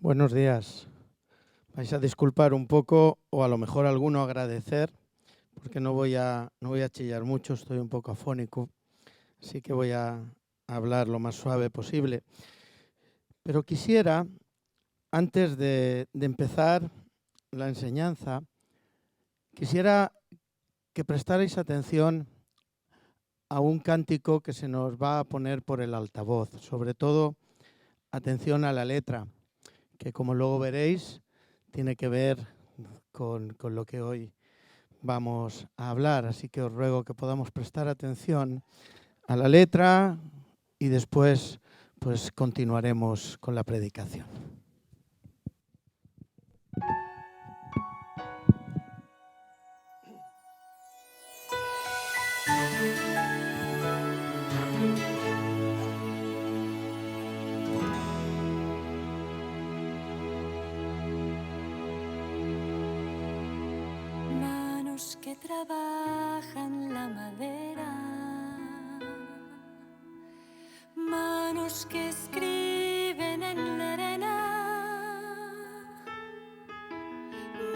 Buenos días. Vais a disculpar un poco o a lo mejor alguno agradecer porque no voy a chillar mucho, estoy un poco afónico, así que voy a hablar lo más suave posible. Pero quisiera, antes de empezar la enseñanza, quisiera que prestarais atención a un cántico que se nos va a poner por el altavoz, sobre todo atención a la letra, que como luego veréis, tiene que ver con lo que hoy vamos a hablar. Así que os ruego que podamos prestar atención a la letra y después pues continuaremos con la predicación. Que trabajan la madera, manos que escriben en la arena,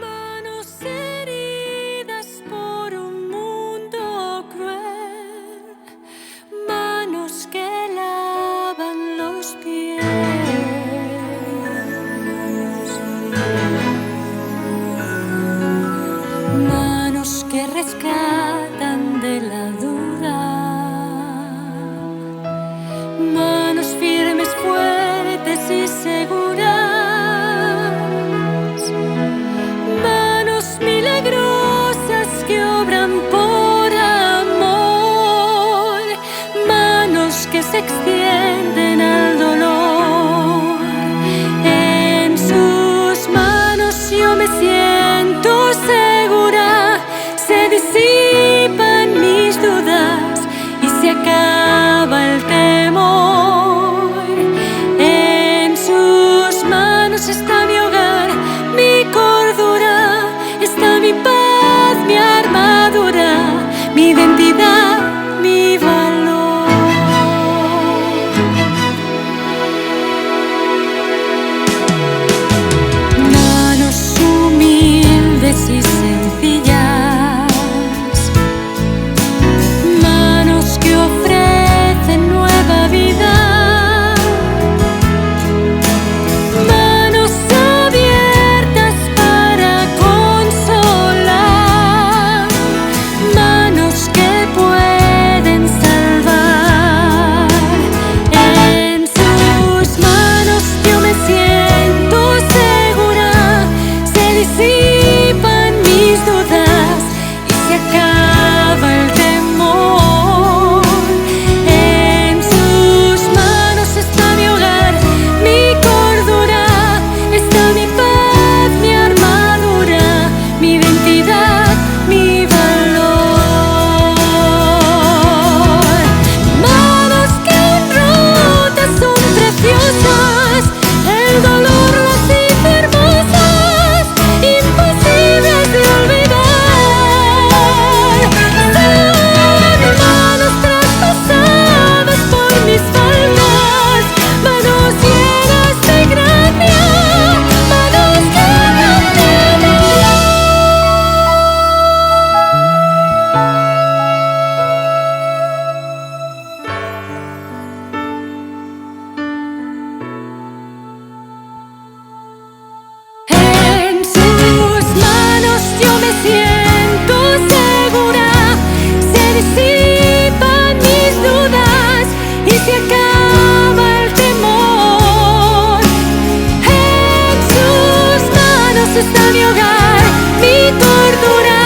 manos heridas por un mundo cruel, manos que lavan los pies. Que rescatan de la duda, manos firmes, fuertes y seguras, manos milagrosas que obran por amor, manos que se extienden al dolor. En sus manos yo me siento segura. Se disipan mis dudas y se acaba el temor. En sus manos está mi hogar, mi cordura, está mi paz, mi armadura, mi identidad, mi valor. Manos humildes y sencillas, está mi hogar, mi cordura,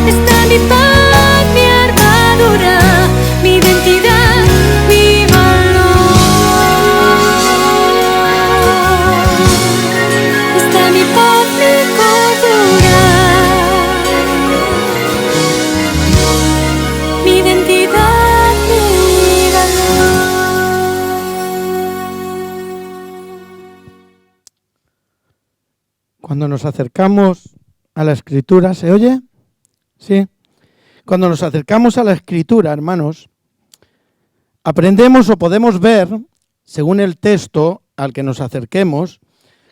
está mi paz, mi armadura, mi identidad, mi valor. Está mi paz, mi cordura, mi identidad, mi valor. Cuando nos acercamos a la Escritura, ¿se oye? ¿Sí? Cuando nos acercamos a la Escritura, hermanos, aprendemos o podemos ver, según el texto al que nos acerquemos,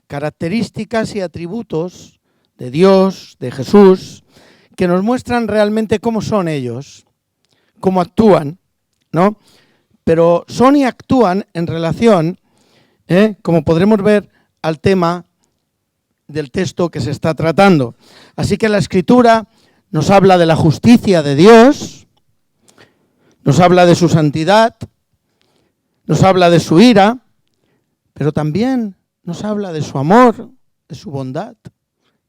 características y atributos de Dios, de Jesús, que nos muestran realmente cómo son ellos, cómo actúan, ¿no? Pero son y actúan en relación, como podremos ver, al tema del texto que se está tratando. Así que la Escritura nos habla de la justicia de Dios, nos habla de su santidad, nos habla de su ira, pero también nos habla de su amor, de su bondad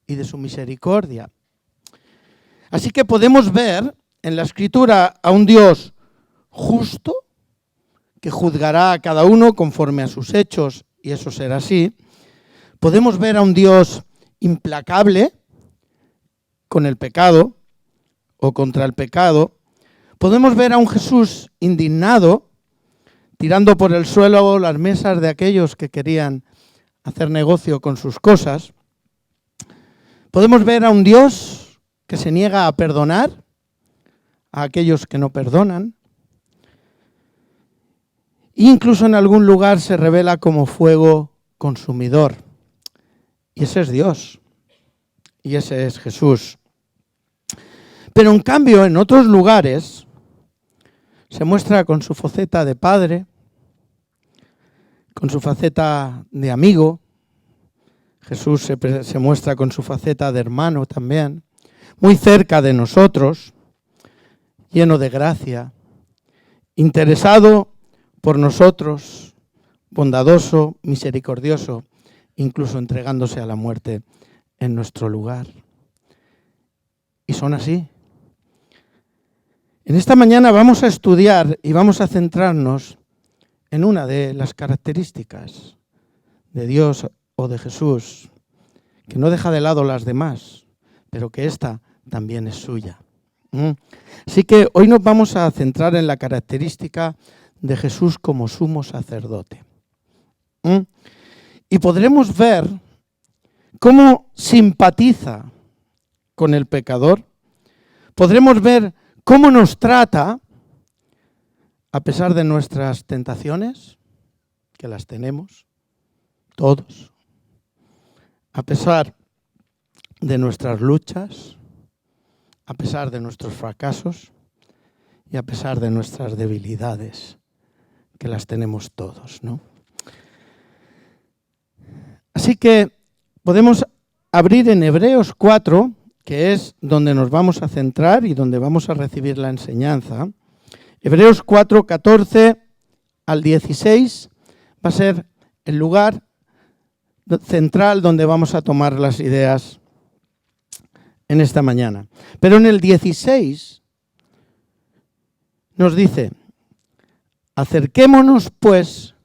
y de su misericordia. Así que podemos ver en la Escritura a un Dios justo, que juzgará a cada uno conforme a sus hechos, y eso será así. Podemos ver a un Dios implacable con el pecado o contra el pecado. Podemos ver a un Jesús indignado, tirando por el suelo las mesas de aquellos que querían hacer negocio con sus cosas. Podemos ver a un Dios que se niega a perdonar a aquellos que no perdonan. Incluso en algún lugar se revela como fuego consumidor. Y ese es Dios. Y ese es Jesús. Pero en cambio, en otros lugares, se muestra con su faceta de padre, con su faceta de amigo. Jesús se muestra con su faceta de hermano también, muy cerca de nosotros, lleno de gracia, interesado por nosotros, bondadoso, misericordioso, incluso entregándose a la muerte en nuestro lugar. Y son así. En esta mañana vamos a estudiar y vamos a centrarnos en una de las características de Dios o de Jesús, que no deja de lado las demás, pero que esta también es suya. Así que hoy nos vamos a centrar en la característica de Jesús como sumo sacerdote. Y podremos ver cómo simpatiza con el pecador. Podremos ver cómo nos trata a pesar de nuestras tentaciones, que las tenemos todos, a pesar de nuestras luchas, a pesar de nuestros fracasos y a pesar de nuestras debilidades, que las tenemos todos, ¿no? Así que podemos abrir en Hebreos 4, que es donde nos vamos a centrar y donde vamos a recibir la enseñanza. Hebreos 4, 14 al 16 va a ser el lugar central donde vamos a tomar las ideas en esta mañana. Pero en el 16 nos dice: acerquémonos pues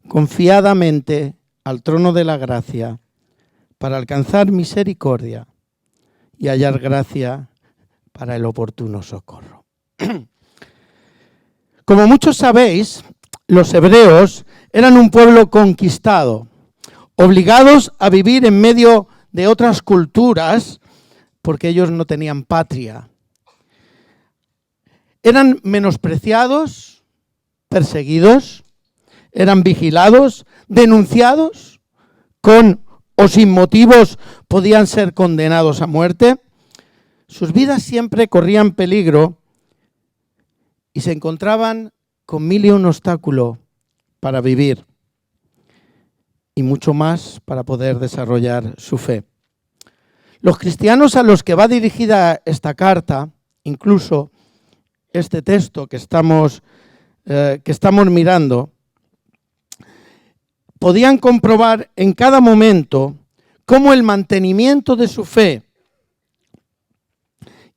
confiadamente al trono de la gracia para alcanzar misericordia y hallar gracia para el oportuno socorro. Como muchos sabéis, los hebreos eran un pueblo conquistado, obligados a vivir en medio de otras culturas porque ellos no tenían patria. Eran menospreciados, perseguidos, eran vigilados, denunciados, con o sin motivos podían ser condenados a muerte. Sus vidas siempre corrían peligro y se encontraban con 1000 y un obstáculos para vivir y mucho más para poder desarrollar su fe. Los cristianos a los que va dirigida esta carta, incluso este texto que estamos mirando, podían comprobar en cada momento cómo el mantenimiento de su fe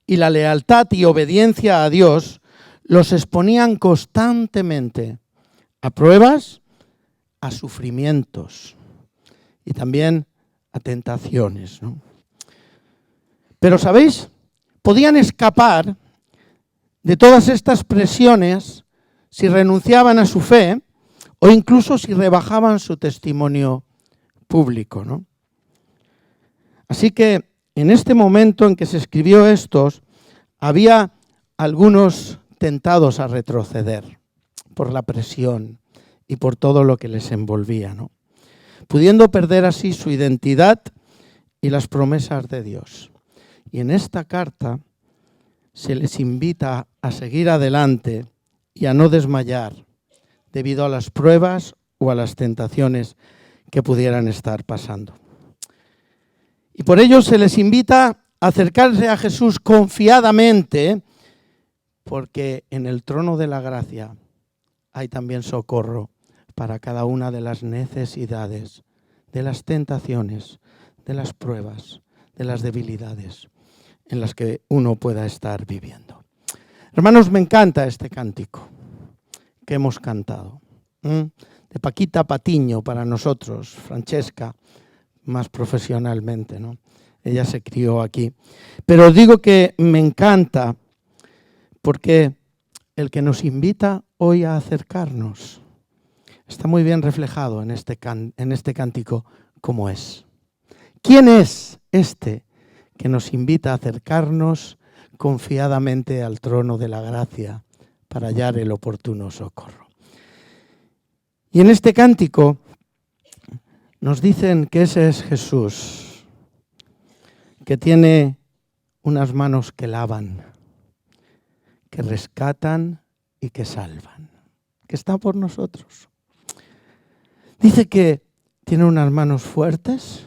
y la lealtad y obediencia a Dios los exponían constantemente a pruebas, a sufrimientos y también a tentaciones, ¿no? Pero, ¿sabéis? Podían escapar de todas estas presiones si renunciaban a su fe o incluso si rebajaban su testimonio público, ¿no? Así que en este momento en que se escribió esto, había algunos tentados a retroceder por la presión y por todo lo que les envolvía, ¿no? pudiendo perder así su identidad y las promesas de Dios. Y en esta carta se les invita a seguir adelante y a no desmayar debido a las pruebas o a las tentaciones que pudieran estar pasando. Y por ello se les invita a acercarse a Jesús confiadamente, porque en el trono de la gracia hay también socorro para cada una de las necesidades, de las tentaciones, de las pruebas, de las debilidades en las que uno pueda estar viviendo. Hermanos, me encanta este cántico que hemos cantado, de Paquita Patiño para nosotros, Francesca, más profesionalmente, ¿no? Ella se crió aquí. Pero digo que me encanta porque el que nos invita hoy a acercarnos está muy bien reflejado en este cántico como es. ¿Quién es este que nos invita a acercarnos confiadamente al trono de la gracia para hallar el oportuno socorro? Y en este cántico nos dicen que ese es Jesús, que tiene unas manos que lavan, que rescatan y que salvan, que está por nosotros. Dice que tiene unas manos fuertes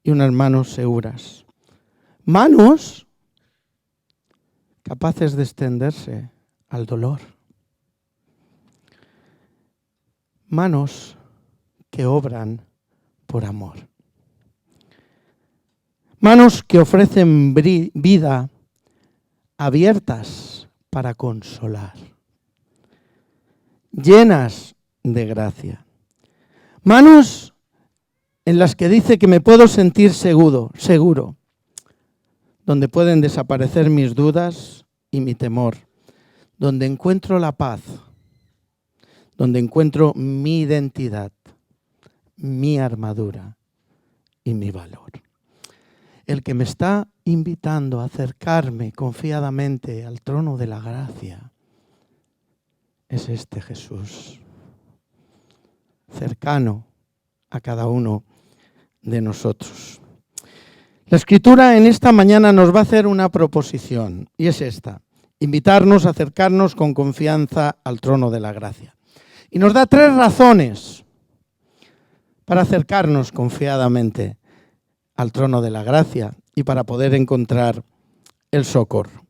y unas manos seguras. Manos capaces de extenderse al dolor. Manos que obran por amor. Manos que ofrecen vida, abiertas para consolar, llenas de gracia. Manos en las que dice que me puedo sentir seguro, donde pueden desaparecer mis dudas y mi temor, donde encuentro la paz, donde encuentro mi identidad, mi armadura y mi valor. El que me está invitando a acercarme confiadamente al trono de la gracia es este Jesús, cercano a cada uno de nosotros. La Escritura en esta mañana nos va a hacer una proposición, y es esta: invitarnos a acercarnos con confianza al trono de la gracia. Y nos da 3 razones para acercarnos confiadamente al trono de la gracia y para poder encontrar el socorro.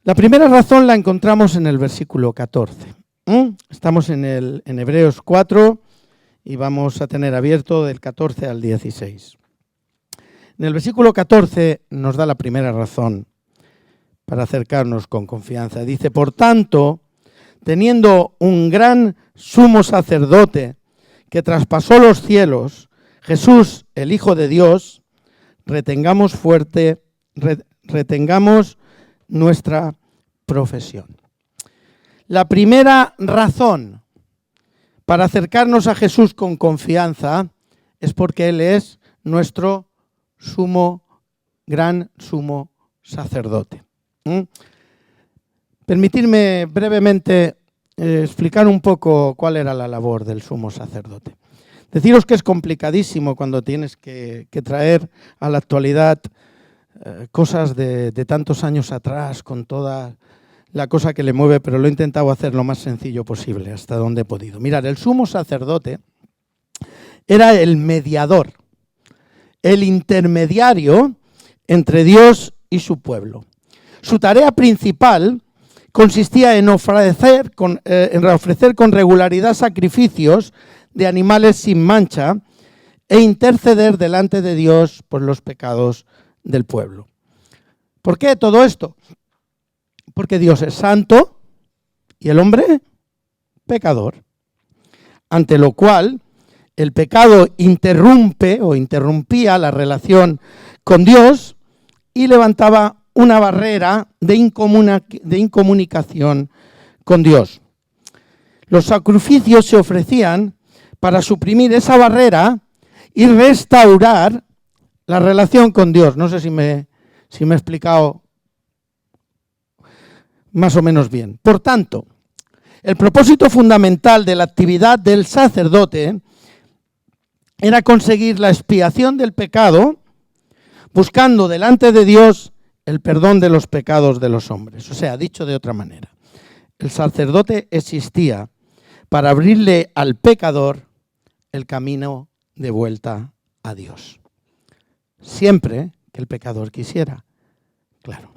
La primera razón la encontramos en el versículo 14. Estamos en Hebreos 4 y vamos a tener abierto del 14 al 16. En el versículo 14 nos da la primera razón para acercarnos con confianza. Dice: por tanto, teniendo un gran sumo sacerdote que traspasó los cielos, Jesús, el Hijo de Dios, retengamos nuestra profesión. La primera razón para acercarnos a Jesús con confianza es porque Él es nuestro gran sumo sacerdote. Permitidme brevemente explicar un poco cuál era la labor del sumo sacerdote. Deciros que es complicadísimo cuando tienes que traer a la actualidad cosas de tantos años atrás, con toda la cosa que le mueve, pero lo he intentado hacer lo más sencillo posible, hasta donde he podido. Mirad, el sumo sacerdote era el mediador, el intermediario entre Dios y su pueblo. Su tarea principal consistía en ofrecer con regularidad sacrificios de animales sin mancha e interceder delante de Dios por los pecados del pueblo. ¿Por qué todo esto? Porque Dios es santo y el hombre pecador, ante lo cual el pecado interrumpía la relación con Dios y levantaba una barrera de incomunicación con Dios. Los sacrificios se ofrecían para suprimir esa barrera y restaurar la relación con Dios. No sé si me he explicado más o menos bien. Por tanto, el propósito fundamental de la actividad del sacerdote era conseguir la expiación del pecado, buscando delante de Dios el perdón de los pecados de los hombres. O sea, dicho de otra manera, el sacerdote existía para abrirle al pecador el camino de vuelta a Dios. Siempre que el pecador quisiera, claro.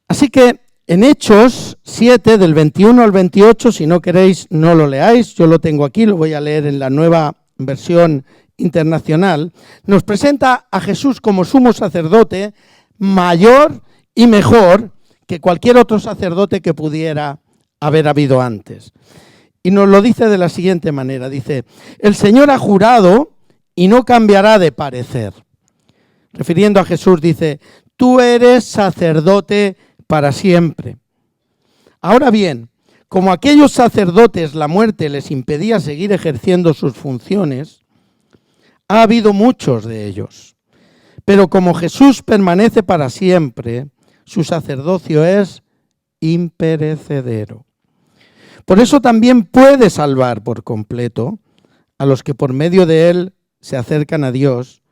Así que en Hechos 7, del 21 al 28, si no queréis, no lo leáis, yo lo tengo aquí, lo voy a leer en la Nueva Versión Internacional, nos presenta a Jesús como sumo sacerdote mayor y mejor que cualquier otro sacerdote que pudiera haber habido antes. Y nos lo dice de la siguiente manera, dice, el Señor ha jurado y no cambiará de parecer. Refiriendo a Jesús, dice, tú eres sacerdote para siempre. Ahora bien, como a aquellos sacerdotes la muerte les impedía seguir ejerciendo sus funciones, ha habido muchos de ellos. Pero como Jesús permanece para siempre, su sacerdocio es imperecedero. Por eso también puede salvar por completo a los que por medio de él se acercan a Dios,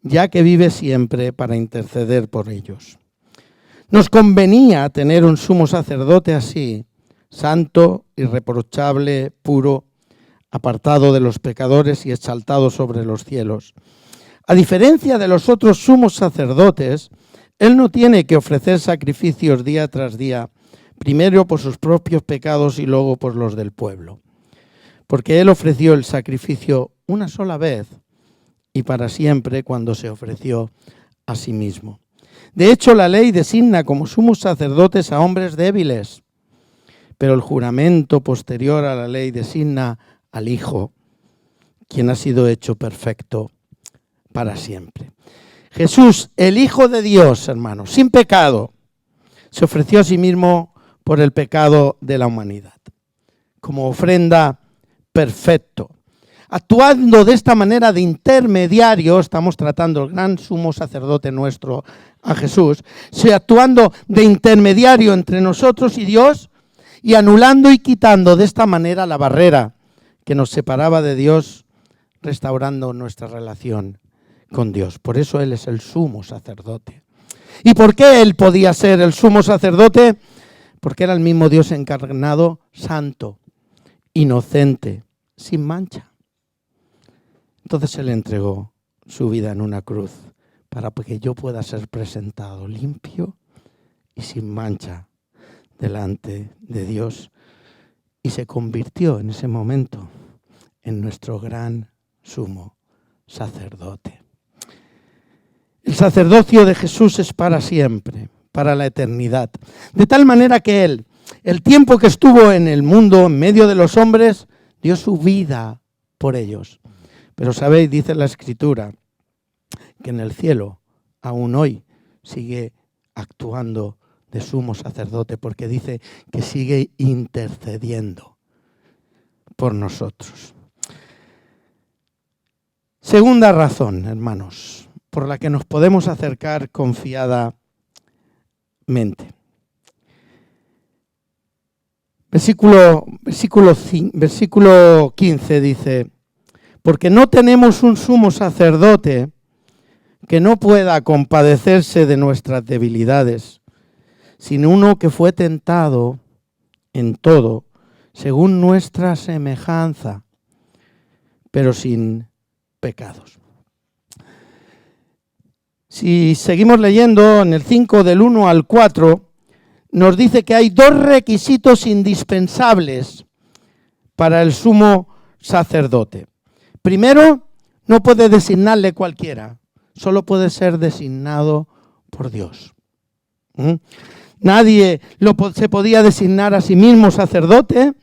ya que vive siempre para interceder por ellos. Nos convenía tener un sumo sacerdote así, santo, irreprochable, puro, apartado de los pecadores y exaltado sobre los cielos. A diferencia de los otros sumos sacerdotes, él no tiene que ofrecer sacrificios día tras día, primero por sus propios pecados y luego por los del pueblo, porque él ofreció el sacrificio una sola vez y para siempre cuando se ofreció a sí mismo. De hecho, la ley designa como sumos sacerdotes a hombres débiles, pero el juramento posterior a la ley designa al Hijo, quien ha sido hecho perfecto para siempre. Jesús, el Hijo de Dios, hermanos, sin pecado, se ofreció a sí mismo por el pecado de la humanidad, como ofrenda perfecto. Actuando de esta manera de intermediario, estamos tratando el gran sumo sacerdote nuestro, a Jesús, actuando de intermediario entre nosotros y Dios y anulando y quitando de esta manera la barrera que nos separaba de Dios, restaurando nuestra relación con Dios. Por eso Él es el sumo sacerdote. ¿Y por qué Él podía ser el sumo sacerdote? Porque era el mismo Dios encarnado, santo, inocente, sin mancha. Entonces Él entregó su vida en una cruz para que yo pueda ser presentado limpio y sin mancha delante de Dios. Y se convirtió en ese momento en nuestro gran sumo sacerdote. El sacerdocio de Jesús es para siempre, para la eternidad. De tal manera que Él, el tiempo que estuvo en el mundo, en medio de los hombres, dio su vida por ellos. Pero sabéis, dice la Escritura, que en el cielo, aún hoy, sigue actuando de sumo sacerdote, porque dice que sigue intercediendo por nosotros. Segunda razón, hermanos, por la que nos podemos acercar confiadamente. Versículo 15 dice, porque no tenemos un sumo sacerdote que no pueda compadecerse de nuestras debilidades, sino uno que fue tentado en todo, según nuestra semejanza, pero sin pecados. Si seguimos leyendo en el 5 del 1 al 4, nos dice que hay dos requisitos indispensables para el sumo sacerdote. Primero, no puede designarle cualquiera, solo puede ser designado por Dios. Nadie se podía designar a sí mismo sacerdote,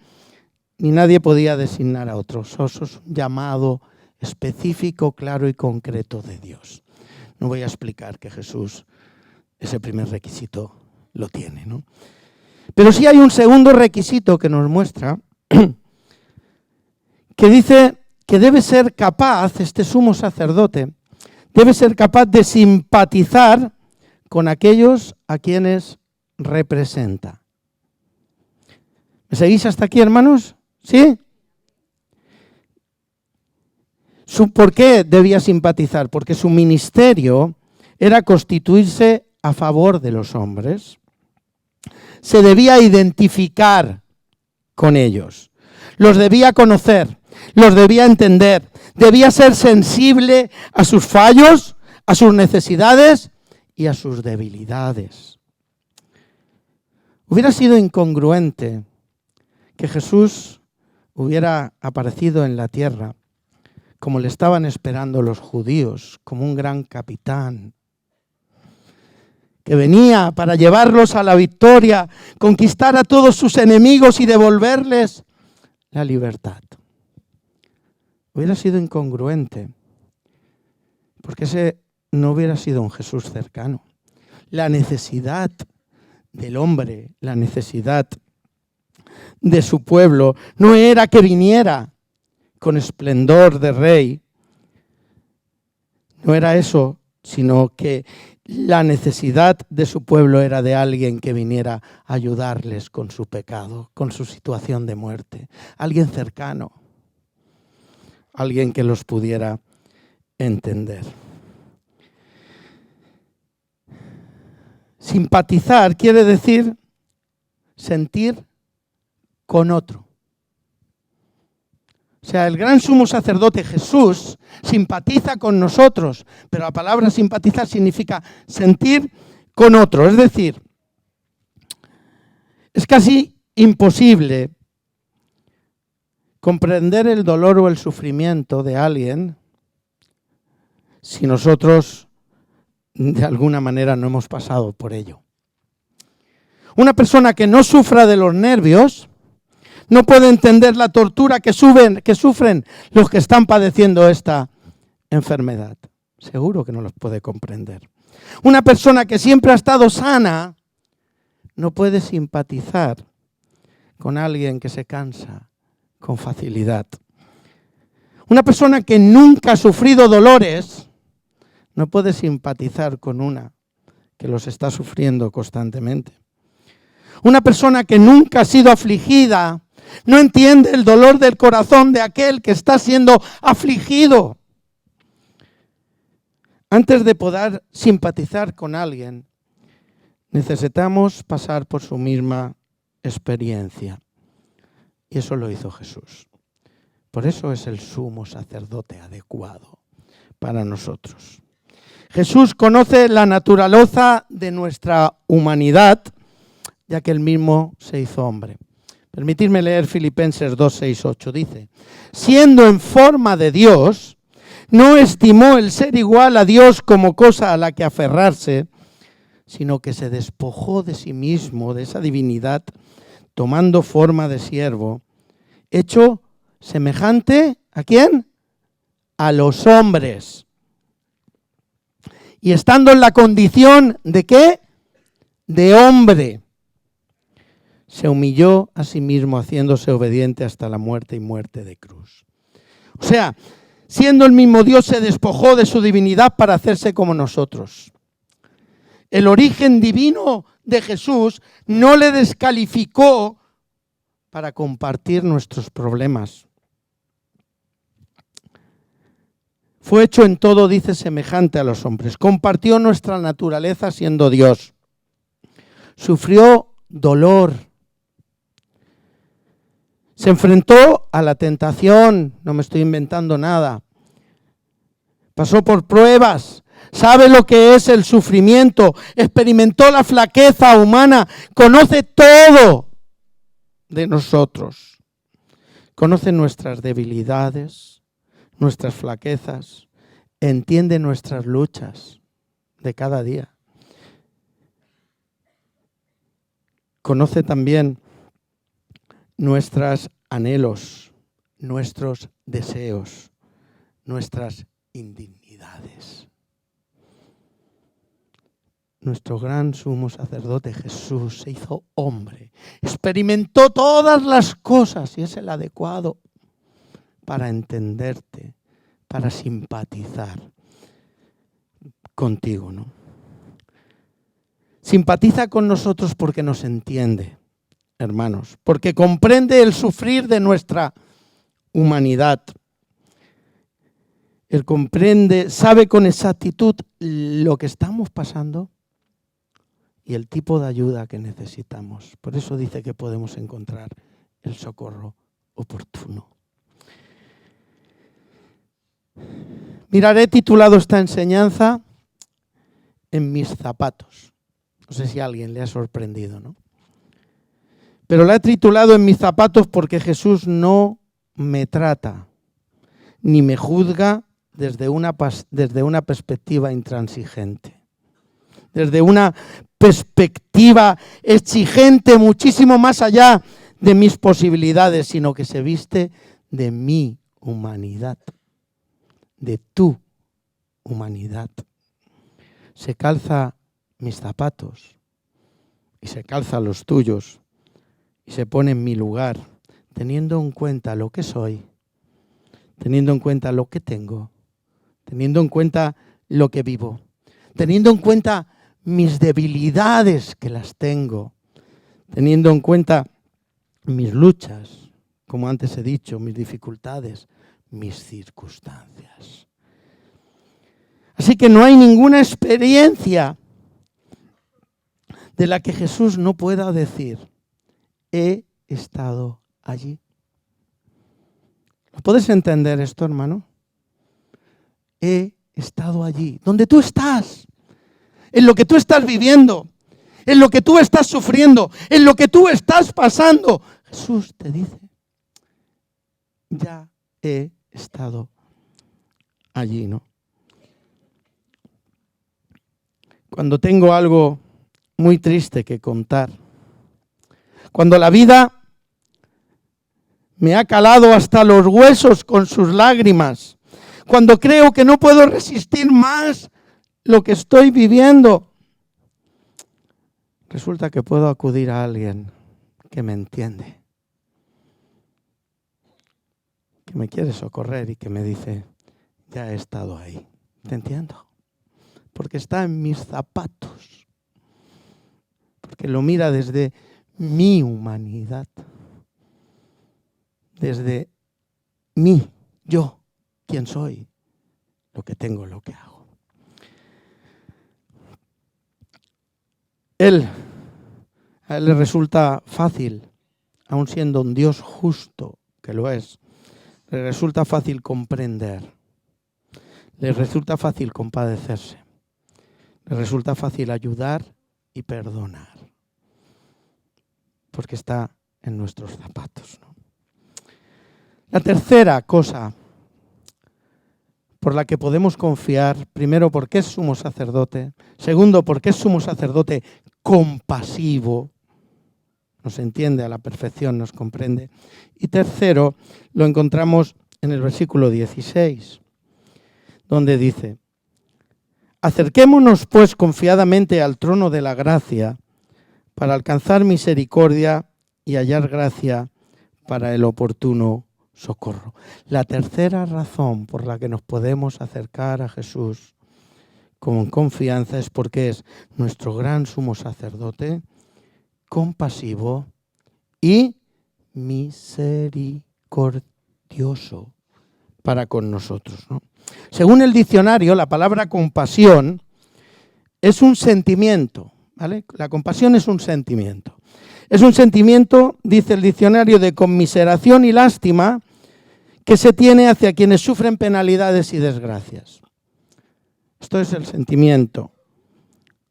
ni nadie podía designar a otros. Eso es un llamado específico, claro y concreto de Dios. No voy a explicar que Jesús ese primer requisito lo tiene, ¿no? Pero sí hay un segundo requisito que nos muestra que dice que debe ser capaz, este sumo sacerdote, debe ser capaz de simpatizar con aquellos a quienes representa. ¿Me seguís hasta aquí, hermanos? ¿Sí? ¿Por qué debía simpatizar? Porque su ministerio era constituirse a favor de los hombres. Se debía identificar con ellos, los debía conocer, los debía entender, debía ser sensible a sus fallos, a sus necesidades y a sus debilidades. Hubiera sido incongruente que Jesús hubiera aparecido en la tierra como le estaban esperando los judíos, como un gran capitán, que venía para llevarlos a la victoria, conquistar a todos sus enemigos y devolverles la libertad. Hubiera sido incongruente, porque ese no hubiera sido un Jesús cercano. La necesidad del hombre, la necesidad de su pueblo, no era que viniera con esplendor de rey, no era eso, sino que la necesidad de su pueblo era de alguien que viniera a ayudarles con su pecado, con su situación de muerte. Alguien cercano, alguien que los pudiera entender. Simpatizar quiere decir sentir con otro. O sea, el gran sumo sacerdote Jesús simpatiza con nosotros, pero la palabra simpatizar significa sentir con otro. Es decir, es casi imposible comprender el dolor o el sufrimiento de alguien si nosotros de alguna manera no hemos pasado por ello. Una persona que no sufra de los nervios no puede entender la tortura que sufren los que están padeciendo esta enfermedad. Seguro que no los puede comprender. Una persona que siempre ha estado sana no puede simpatizar con alguien que se cansa con facilidad. Una persona que nunca ha sufrido dolores no puede simpatizar con una que los está sufriendo constantemente. Una persona que nunca ha sido afligida no entiende el dolor del corazón de aquel que está siendo afligido. Antes de poder simpatizar con alguien, necesitamos pasar por su misma experiencia. Y eso lo hizo Jesús. Por eso es el sumo sacerdote adecuado para nosotros. Jesús conoce la naturaleza de nuestra humanidad, ya que él mismo se hizo hombre. Permitidme leer Filipenses 2, 6, 8. Dice, siendo en forma de Dios, no estimó el ser igual a Dios como cosa a la que aferrarse, sino que se despojó de sí mismo, de esa divinidad, tomando forma de siervo, hecho semejante, ¿a quién? A los hombres. Y estando en la condición ¿de qué? De hombre. Se humilló a sí mismo haciéndose obediente hasta la muerte y muerte de cruz. O sea, siendo el mismo Dios se despojó de su divinidad para hacerse como nosotros. El origen divino de Jesús no le descalificó para compartir nuestros problemas. Fue hecho en todo, dice, semejante a los hombres. Compartió nuestra naturaleza siendo Dios. Sufrió dolor. Se enfrentó a la tentación, no me estoy inventando nada. Pasó por pruebas, sabe lo que es el sufrimiento, experimentó la flaqueza humana, conoce todo de nosotros. Conoce nuestras debilidades, nuestras flaquezas, entiende nuestras luchas de cada día. Conoce también nuestros anhelos, nuestros deseos, nuestras indignidades. Nuestro gran sumo sacerdote Jesús se hizo hombre, experimentó todas las cosas y es el adecuado para entenderte, para simpatizar contigo, ¿no? Simpatiza con nosotros porque nos entiende, hermanos, porque comprende el sufrir de nuestra humanidad. Él comprende, sabe con exactitud lo que estamos pasando y el tipo de ayuda que necesitamos. Por eso dice que podemos encontrar el socorro oportuno. Mirad, he titulado esta enseñanza En mis zapatos. No sé si a alguien le ha sorprendido, ¿no? Pero la he titulado En mis zapatos porque Jesús no me trata ni me juzga desde una perspectiva intransigente, desde una perspectiva exigente muchísimo más allá de mis posibilidades, sino que se viste de mi humanidad, de tu humanidad. Se calza mis zapatos y se calza los tuyos y se pone en mi lugar, teniendo en cuenta lo que soy, teniendo en cuenta lo que tengo, teniendo en cuenta lo que vivo, teniendo en cuenta mis debilidades que las tengo, teniendo en cuenta mis luchas, como antes he dicho, mis dificultades, mis circunstancias. Así que no hay ninguna experiencia de la que Jesús no pueda decir, he estado allí. ¿Lo puedes entender esto, hermano? He estado allí, donde tú estás, en lo que tú estás viviendo, en lo que tú estás sufriendo, en lo que tú estás pasando. Jesús te dice, ya he estado allí, ¿no? Cuando tengo algo muy triste que contar, cuando la vida me ha calado hasta los huesos con sus lágrimas, cuando creo que no puedo resistir más lo que estoy viviendo, resulta que puedo acudir a alguien que me entiende, que me quiere socorrer y que me dice, ya he estado ahí, te entiendo, porque está en mis zapatos, porque lo mira desde mi humanidad, desde mí, yo, quién soy, lo que tengo, lo que hago. A él le resulta fácil, aun siendo un Dios justo, que lo es, le resulta fácil comprender, le resulta fácil compadecerse, le resulta fácil ayudar y perdonar, porque está en nuestros zapatos, ¿no? La tercera cosa por la que podemos confiar, primero, porque es sumo sacerdote, segundo, porque es sumo sacerdote compasivo, nos entiende a la perfección, nos comprende, y tercero, lo encontramos en el versículo 16, donde dice, acerquémonos pues confiadamente al trono de la gracia para alcanzar misericordia y hallar gracia para el oportuno socorro. La tercera razón por la que nos podemos acercar a Jesús con confianza es porque es nuestro gran sumo sacerdote, compasivo y misericordioso para con nosotros, ¿no? Según el diccionario, la palabra compasión es un sentimiento, ¿vale? La compasión es un sentimiento. Es un sentimiento, dice el diccionario, de conmiseración y lástima que se tiene hacia quienes sufren penalidades y desgracias. Esto es el sentimiento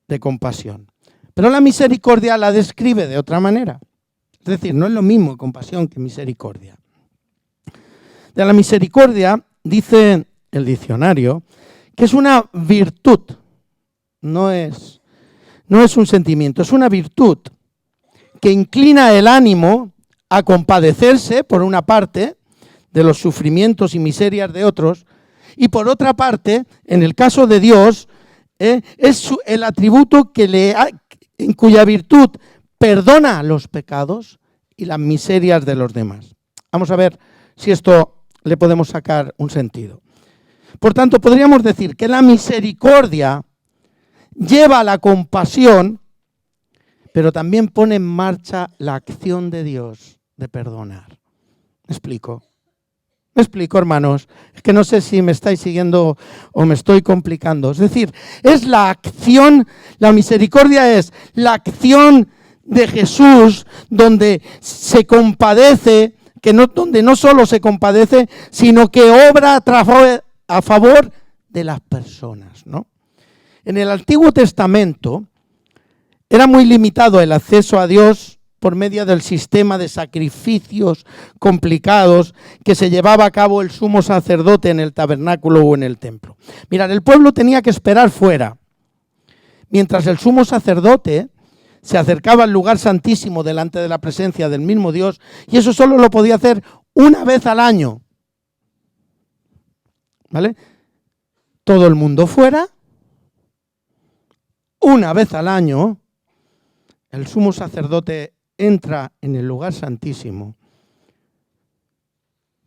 de compasión. Pero la misericordia la describe de otra manera. Es decir, no es lo mismo compasión que misericordia. De la misericordia, dice el diccionario, que es una virtud, no es un sentimiento, es una virtud que inclina el ánimo a compadecerse, por una parte, de los sufrimientos y miserias de otros, y por otra parte, en el caso de Dios, es el atributo en cuya virtud perdona los pecados y las miserias de los demás. Vamos a ver si esto le podemos sacar un sentido. Por tanto, podríamos decir que la misericordia lleva a la compasión, pero también pone en marcha la acción de Dios de perdonar. ¿Me explico? Me explico, hermanos. Es que no sé si me estáis siguiendo o me estoy complicando. Es decir, es la acción, la misericordia es la acción de Jesús donde se compadece, donde no solo se compadece, sino que obra a favor de las personas, ¿no? En el Antiguo Testamento era muy limitado el acceso a Dios por medio del sistema de sacrificios complicados que se llevaba a cabo el sumo sacerdote en el tabernáculo o en el templo. Mirad, el pueblo tenía que esperar fuera, mientras el sumo sacerdote se acercaba al lugar santísimo delante de la presencia del mismo Dios, y eso solo lo podía hacer una vez al año. ¿Vale? Todo el mundo fuera, una vez al año, el sumo sacerdote entra en el lugar santísimo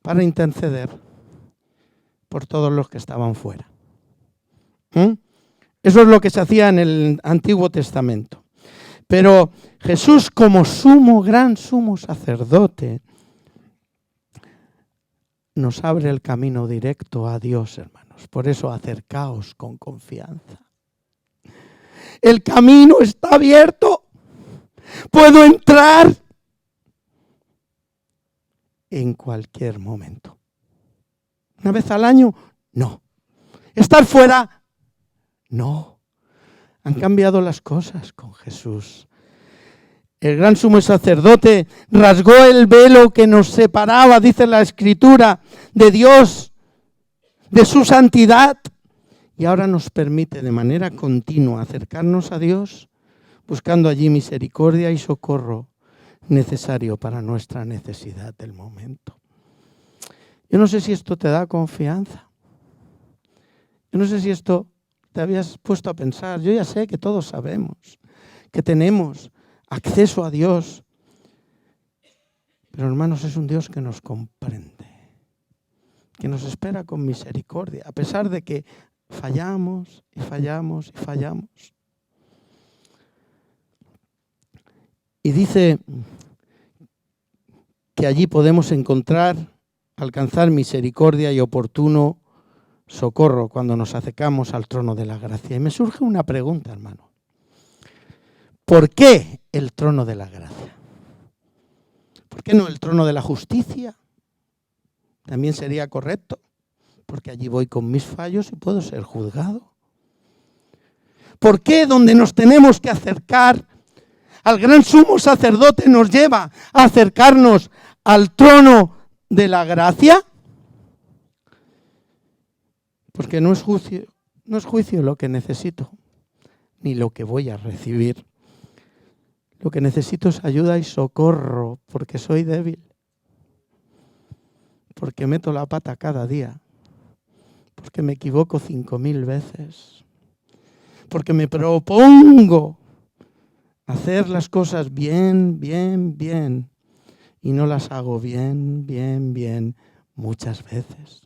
para interceder por todos los que estaban fuera. Eso es lo que se hacía en el Antiguo Testamento. Pero Jesús, como gran sumo sacerdote, nos abre el camino directo a Dios, hermanos. Por eso acercaos con confianza. El camino está abierto. Puedo entrar en cualquier momento. ¿Una vez al año? No. ¿Estar fuera? No. Han cambiado las cosas con Jesús. El gran sumo sacerdote rasgó el velo que nos separaba, dice la Escritura, de Dios, de su santidad. Y ahora nos permite de manera continua acercarnos a Dios, buscando allí misericordia y socorro necesario para nuestra necesidad del momento. Yo no sé si esto te da confianza. Yo no sé si esto te habías puesto a pensar. Yo ya sé que todos sabemos que tenemos acceso a Dios. Pero hermanos, es un Dios que nos comprende, que nos espera con misericordia, a pesar de que fallamos y fallamos y fallamos. Y dice que allí podemos alcanzar misericordia y oportuno socorro cuando nos acercamos al trono de la gracia. Y me surge una pregunta, hermano. ¿Por qué el trono de la gracia? ¿Por qué no el trono de la justicia? También sería correcto, porque allí voy con mis fallos y puedo ser juzgado. ¿Por qué donde nos tenemos que acercar al gran sumo sacerdote nos lleva a acercarnos al trono de la gracia? Porque no es juicio lo que necesito, ni lo que voy a recibir. Lo que necesito es ayuda y socorro, porque soy débil, porque meto la pata cada día, porque me equivoco 5000 veces, porque me propongo hacer las cosas bien, bien, bien, y no las hago bien, bien, bien muchas veces.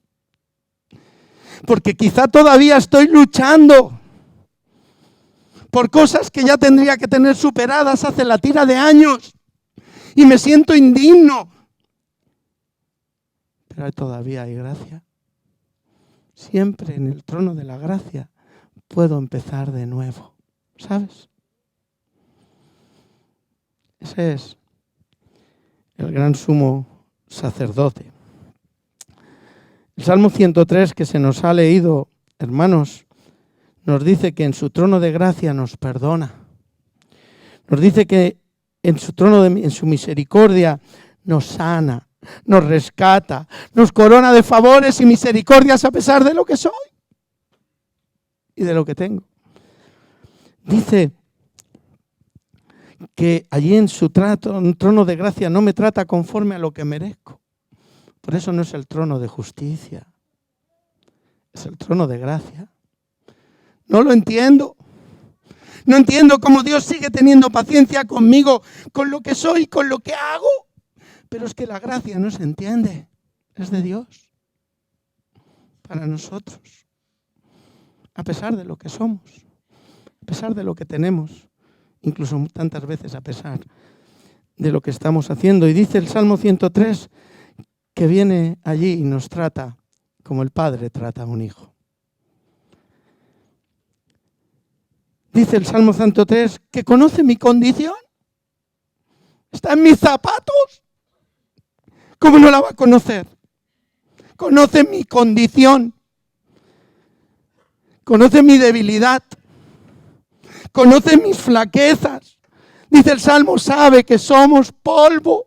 Porque quizá todavía estoy luchando por cosas que ya tendría que tener superadas hace la tira de años y me siento indigno. Pero todavía hay gracia. Siempre en el trono de la gracia puedo empezar de nuevo, ¿sabes? Ese es el gran sumo sacerdote. El Salmo 103 que se nos ha leído, hermanos, nos dice que en su trono de gracia nos perdona. Nos dice que en su misericordia nos sana, nos rescata, nos corona de favores y misericordias a pesar de lo que soy y de lo que tengo. Dice que allí en su trono de gracia no me trata conforme a lo que merezco. Por eso no es el trono de justicia, es el trono de gracia. No lo entiendo. No entiendo cómo Dios sigue teniendo paciencia conmigo, con lo que soy, con lo que hago. Pero es que la gracia no se entiende, es de Dios, para nosotros. A pesar de lo que somos, a pesar de lo que tenemos, incluso tantas veces a pesar de lo que estamos haciendo. Y dice el Salmo 103 que viene allí y nos trata como el Padre trata a un hijo. Dice el Salmo 103 que conoce mi condición. Está en mis zapatos. ¿Cómo no la va a conocer? Conoce mi condición. Conoce mi debilidad. Conoce mis flaquezas. Dice el Salmo, sabe que somos polvo.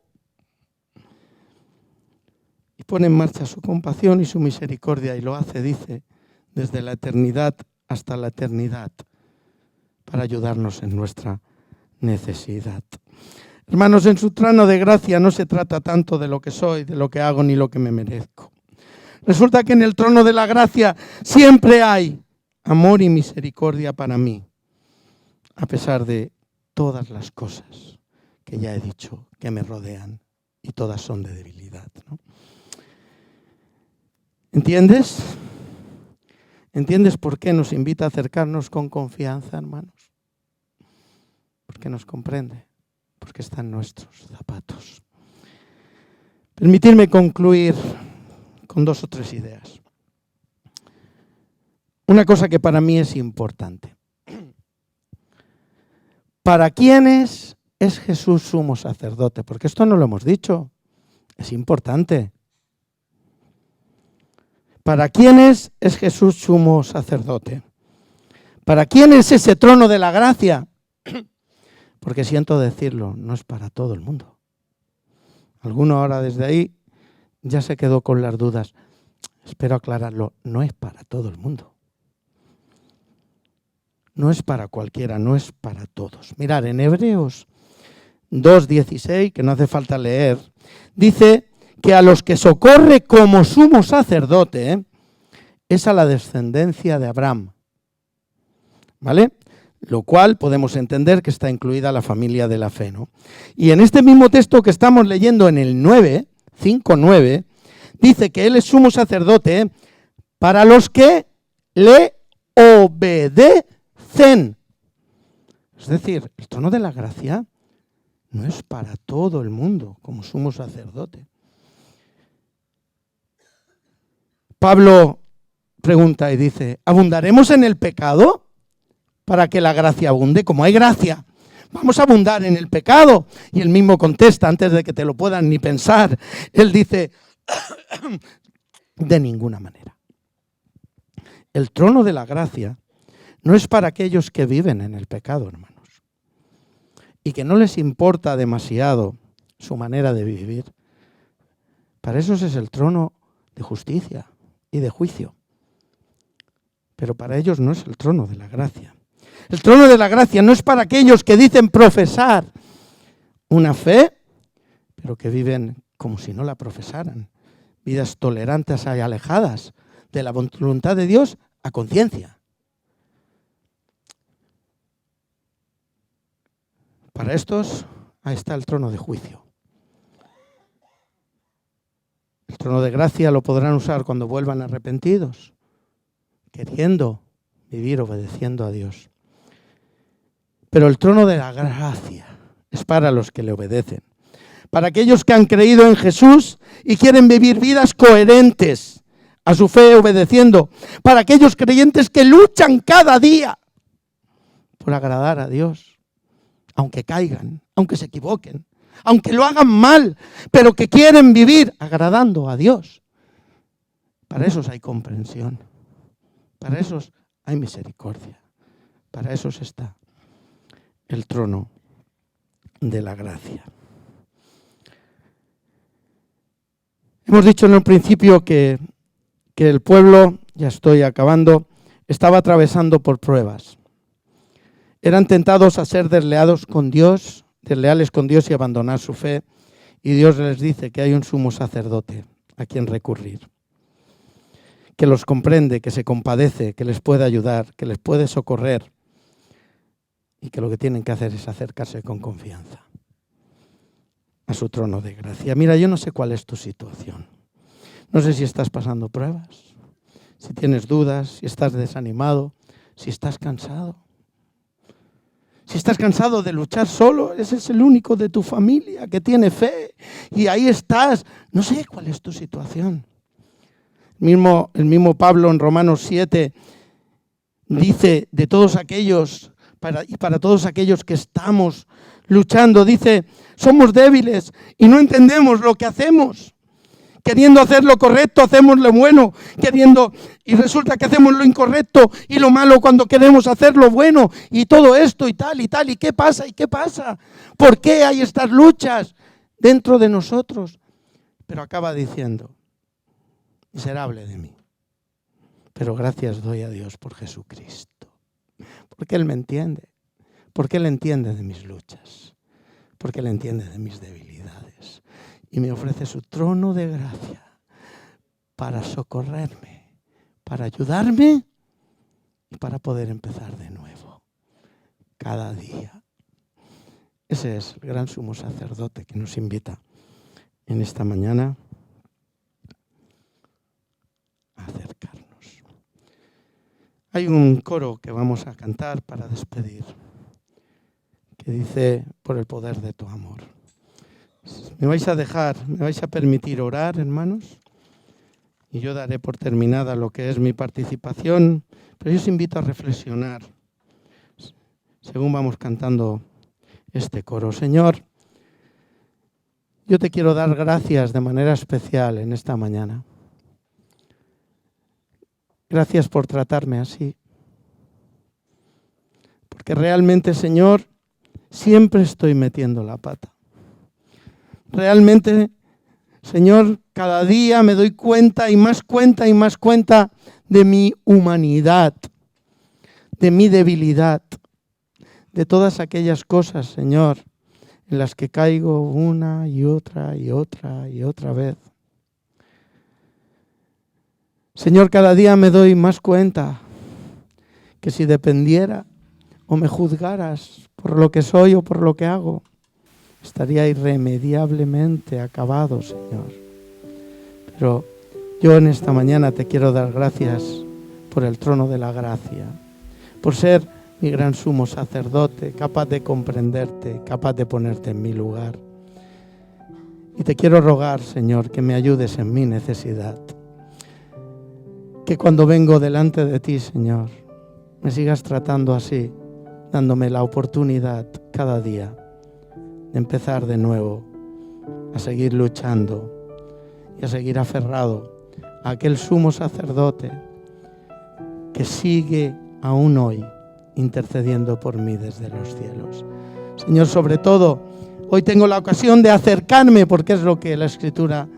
Y pone en marcha su compasión y su misericordia y lo hace, dice, desde la eternidad hasta la eternidad para ayudarnos en nuestra necesidad. Hermanos, en su trono de gracia no se trata tanto de lo que soy, de lo que hago, ni lo que me merezco. Resulta que en el trono de la gracia siempre hay amor y misericordia para mí, a pesar de todas las cosas que ya he dicho que me rodean y todas son de debilidad, ¿no? ¿Entiendes? ¿Entiendes por qué nos invita a acercarnos con confianza, hermanos? Porque nos comprende, porque está en nuestros zapatos. Permitidme concluir con 2 o 3 ideas. Una cosa que para mí es importante. ¿Para quiénes es Jesús sumo sacerdote? Porque esto no lo hemos dicho. Es importante. ¿Para quiénes es Jesús sumo sacerdote? ¿Para quién es ese trono de la gracia? Porque siento decirlo, no es para todo el mundo. Alguno ahora desde ahí ya se quedó con las dudas. Espero aclararlo, no es para todo el mundo. No es para cualquiera, no es para todos. Mirad, en Hebreos 2:16, que no hace falta leer, dice que a los que socorre como sumo sacerdote es a la descendencia de Abraham. ¿Vale? Lo cual podemos entender que está incluida la familia de la fe, ¿no? Y en este mismo texto que estamos leyendo en el 5:9, dice que él es sumo sacerdote para los que le obedecen. Es decir, el trono de la gracia no es para todo el mundo como sumo sacerdote. Pablo pregunta y dice, ¿abundaremos en el pecado para que la gracia abunde? Como hay gracia, vamos a abundar en el pecado. Y él mismo contesta, antes de que te lo puedan ni pensar, él dice, de ninguna manera. El trono de la gracia no es para aquellos que viven en el pecado, hermanos, y que no les importa demasiado su manera de vivir. Para esos es el trono de justicia y de juicio. Pero para ellos no es el trono de la gracia. El trono de la gracia no es para aquellos que dicen profesar una fe, pero que viven como si no la profesaran. Vidas tolerantes y alejadas de la voluntad de Dios a conciencia. Para estos, ahí está el trono de juicio. El trono de gracia lo podrán usar cuando vuelvan arrepentidos, queriendo vivir obedeciendo a Dios. Pero el trono de la gracia es para los que le obedecen. Para aquellos que han creído en Jesús y quieren vivir vidas coherentes a su fe obedeciendo. Para aquellos creyentes que luchan cada día por agradar a Dios. Aunque caigan, aunque se equivoquen, aunque lo hagan mal, pero que quieren vivir agradando a Dios. Para esos hay comprensión. Para esos hay misericordia. Para esos está el trono de la gracia. Hemos dicho en el principio que el pueblo, ya estoy acabando, estaba atravesando por pruebas. Eran tentados a ser desleales con Dios y abandonar su fe. Y Dios les dice que hay un sumo sacerdote a quien recurrir. Que los comprende, que se compadece, que les puede ayudar, que les puede socorrer. Y que lo que tienen que hacer es acercarse con confianza a su trono de gracia. Mira, yo no sé cuál es tu situación. No sé si estás pasando pruebas, si tienes dudas, si estás desanimado, si estás cansado. Si estás cansado de luchar solo, ese es el único de tu familia que tiene fe. Y ahí estás. No sé cuál es tu situación. El mismo Pablo en Romanos 7 dice de todos aquellos, para todos aquellos que estamos luchando, dice, somos débiles y no entendemos lo que hacemos. Queriendo hacer lo correcto, hacemos lo bueno. Y resulta que hacemos lo incorrecto y lo malo cuando queremos hacer lo bueno. Y todo esto y tal y tal. ¿Y qué pasa? ¿Y qué pasa? ¿Por qué hay estas luchas dentro de nosotros? Pero acaba diciendo, miserable de mí. Pero gracias doy a Dios por Jesucristo. Porque Él me entiende. Porque Él entiende de mis luchas. Porque Él entiende de mis debilidades. Y me ofrece su trono de gracia para socorrerme, para ayudarme y para poder empezar de nuevo, cada día. Ese es el gran sumo sacerdote que nos invita en esta mañana a acercarnos. Hay un coro que vamos a cantar para despedir, que dice, por el poder de tu amor. Me vais a permitir orar, hermanos, y yo daré por terminada lo que es mi participación, pero yo os invito a reflexionar según vamos cantando este coro. Señor, yo te quiero dar gracias de manera especial en esta mañana. Gracias por tratarme así. Porque realmente, Señor, siempre estoy metiendo la pata. Realmente, Señor, cada día me doy cuenta y más cuenta y más cuenta de mi humanidad, de mi debilidad, de todas aquellas cosas, Señor, en las que caigo una y otra y otra y otra vez. Señor, cada día me doy más cuenta que si dependiera o me juzgaras por lo que soy o por lo que hago, estaría irremediablemente acabado, Señor. Pero yo en esta mañana te quiero dar gracias por el trono de la gracia, por ser mi gran sumo sacerdote, capaz de comprenderte, capaz de ponerte en mi lugar. Y te quiero rogar, Señor, que me ayudes en mi necesidad. Que cuando vengo delante de ti, Señor, me sigas tratando así, dándome la oportunidad cada día de empezar de nuevo, a seguir luchando y a seguir aferrado a aquel sumo sacerdote que sigue aún hoy intercediendo por mí desde los cielos. Señor, sobre todo, hoy tengo la ocasión de acercarme porque es lo que la Escritura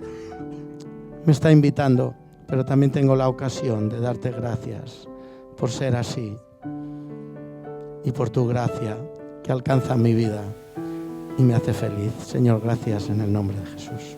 me está invitando, pero también tengo la ocasión de darte gracias por ser así y por tu gracia que alcanza mi vida y me hace feliz. Señor, gracias en el nombre de Jesús.